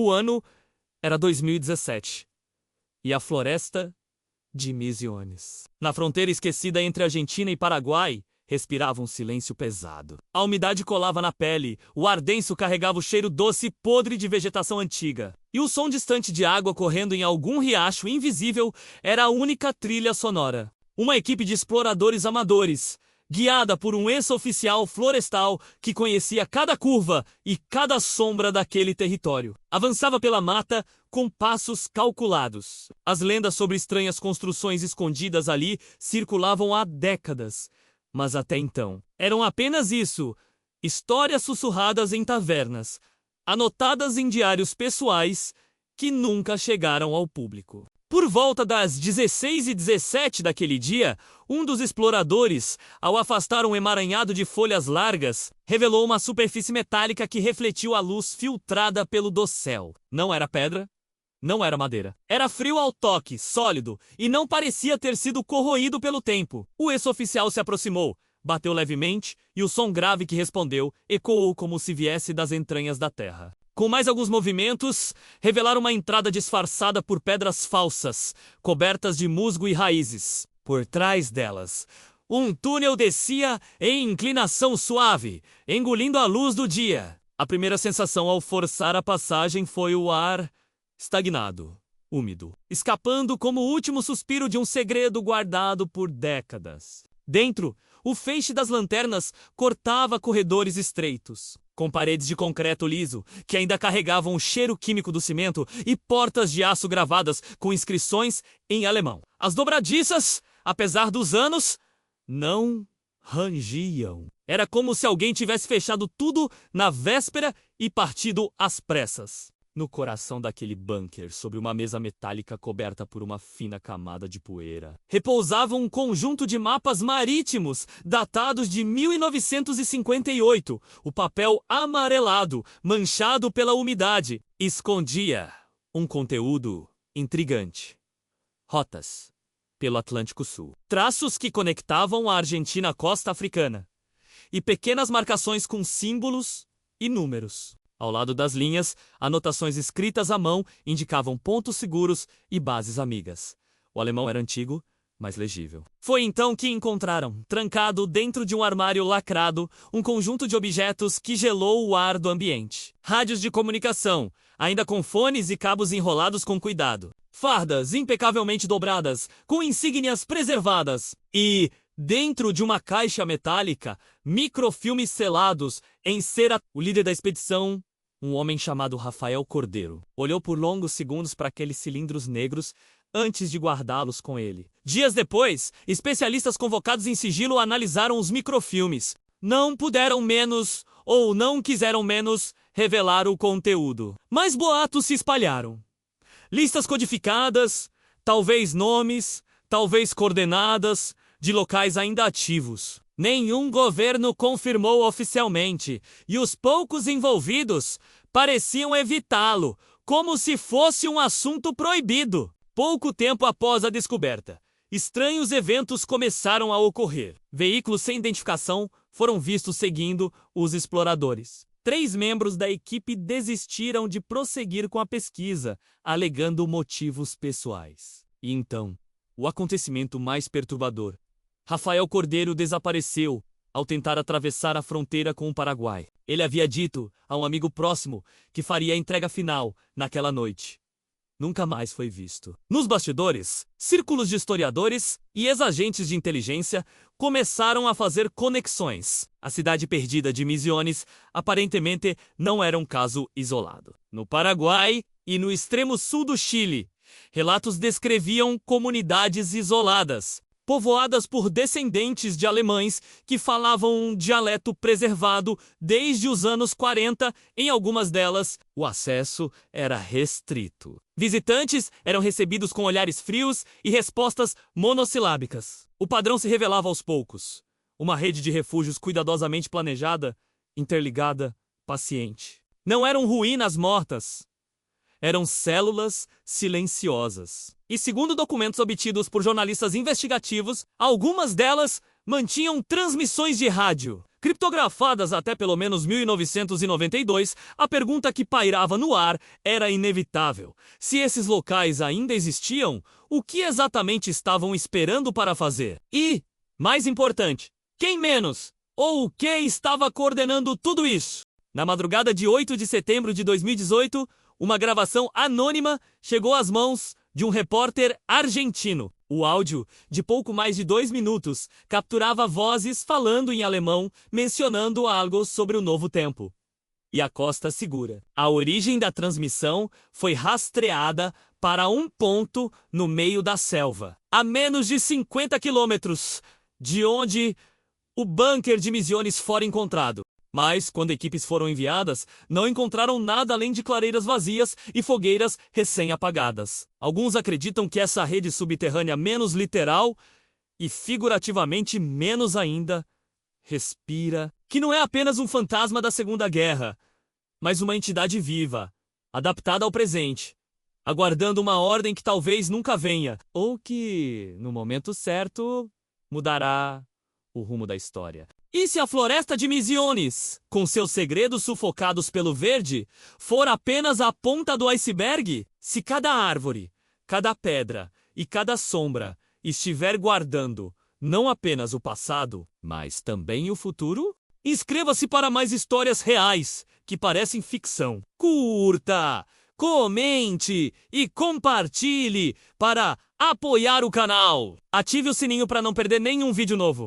O ano era 2017 e a floresta de Misiones, na fronteira esquecida entre Argentina e Paraguai, respirava um silêncio pesado. A umidade colava na pele, o ar denso carregava o cheiro doce e podre de vegetação antiga. E o som distante de água correndo em algum riacho invisível era a única trilha sonora. Uma equipe de exploradores amadores, guiada por um ex-oficial florestal que conhecia cada curva e cada sombra daquele território, avançava pela mata com passos calculados. As lendas sobre estranhas construções escondidas ali circulavam há décadas, mas até então eram apenas isso: histórias sussurradas em tavernas, anotadas em diários pessoais que nunca chegaram ao público. Por volta das 16h17 daquele dia, um dos exploradores, ao afastar um emaranhado de folhas largas, revelou uma superfície metálica que refletiu a luz filtrada pelo dossel. Não era pedra, não era madeira. Era frio ao toque, sólido, e não parecia ter sido corroído pelo tempo. O ex-oficial se aproximou, bateu levemente, e o som grave que respondeu ecoou como se viesse das entranhas da terra. Com mais alguns movimentos, revelaram uma entrada disfarçada por pedras falsas, cobertas de musgo e raízes. Por trás delas, um túnel descia em inclinação suave, engolindo a luz do dia. A primeira sensação ao forçar a passagem foi o ar estagnado, úmido, escapando como o último suspiro de um segredo guardado por décadas. Dentro, o feixe das lanternas cortava corredores estreitos, com paredes de concreto liso, que ainda carregavam o cheiro químico do cimento, e portas de aço gravadas com inscrições em alemão. As dobradiças, apesar dos anos, não rangiam. Era como se alguém tivesse fechado tudo na véspera e partido às pressas. No coração daquele bunker, sobre uma mesa metálica coberta por uma fina camada de poeira, repousava um conjunto de mapas marítimos datados de 1958. O papel amarelado, manchado pela umidade, escondia um conteúdo intrigante. Rotas pelo Atlântico Sul. Traços que conectavam a Argentina à costa africana. E pequenas marcações com símbolos e números. Ao lado das linhas, anotações escritas à mão indicavam pontos seguros e bases amigas. O alemão era antigo, mas legível. Foi então que encontraram, trancado dentro de um armário lacrado, um conjunto de objetos que gelou o ar do ambiente. Rádios de comunicação, ainda com fones e cabos enrolados com cuidado. Fardas impecavelmente dobradas, com insígnias preservadas. E, dentro de uma caixa metálica, microfilmes selados em cera. O líder da expedição, um homem chamado Rafael Cordeiro, olhou por longos segundos para aqueles cilindros negros antes de guardá-los com ele. Dias depois, especialistas convocados em sigilo analisaram os microfilmes. Não puderam menos, ou não quiseram menos, revelar o conteúdo. Mas boatos se espalharam. Listas codificadas, talvez nomes, talvez coordenadas, de locais ainda ativos. Nenhum governo confirmou oficialmente, e os poucos envolvidos pareciam evitá-lo, como se fosse um assunto proibido. Pouco tempo após a descoberta, estranhos eventos começaram a ocorrer. Veículos sem identificação foram vistos seguindo os exploradores. 3 membros da equipe desistiram de prosseguir com a pesquisa, alegando motivos pessoais. E então, o acontecimento mais perturbador. Rafael Cordeiro desapareceu ao tentar atravessar a fronteira com o Paraguai. Ele havia dito a um amigo próximo que faria a entrega final naquela noite. Nunca mais foi visto. Nos bastidores, círculos de historiadores e ex-agentes de inteligência começaram a fazer conexões. A cidade perdida de Misiones aparentemente não era um caso isolado. No Paraguai e no extremo sul do Chile, relatos descreviam comunidades isoladas, povoadas por descendentes de alemães que falavam um dialeto preservado desde os anos 40. Em algumas delas, o acesso era restrito. Visitantes eram recebidos com olhares frios e respostas monossilábicas. O padrão se revelava aos poucos. Uma rede de refúgios cuidadosamente planejada, interligada, paciente. Não eram ruínas mortas. Eram células silenciosas. E segundo documentos obtidos por jornalistas investigativos, algumas delas mantinham transmissões de rádio. Criptografadas até pelo menos 1992, a pergunta que pairava no ar era inevitável. Se esses locais ainda existiam, o que exatamente estavam esperando para fazer? E, mais importante, quem menos ou o que estava coordenando tudo isso? Na madrugada de 8 de setembro de 2018, uma gravação anônima chegou às mãos de um repórter argentino. O áudio, de pouco mais de 2 minutos, capturava vozes falando em alemão, mencionando algo sobre o novo tempo e a costa segura. A origem da transmissão foi rastreada para um ponto no meio da selva, a menos de 50 quilômetros de onde o bunker de Misiones fora encontrado. Mas, quando equipes foram enviadas, não encontraram nada além de clareiras vazias e fogueiras recém-apagadas. Alguns acreditam que essa rede subterrânea menos literal e figurativamente menos ainda respira, que não é apenas um fantasma da Segunda Guerra, mas uma entidade viva, adaptada ao presente, aguardando uma ordem que talvez nunca venha, ou que, no momento certo, mudará o rumo da história. E se a floresta de Misiones, com seus segredos sufocados pelo verde, for apenas a ponta do iceberg? Se cada árvore, cada pedra e cada sombra estiver guardando não apenas o passado, mas também o futuro? Inscreva-se para mais histórias reais que parecem ficção. Curta, comente e compartilhe para apoiar o canal. Ative o sininho para não perder nenhum vídeo novo.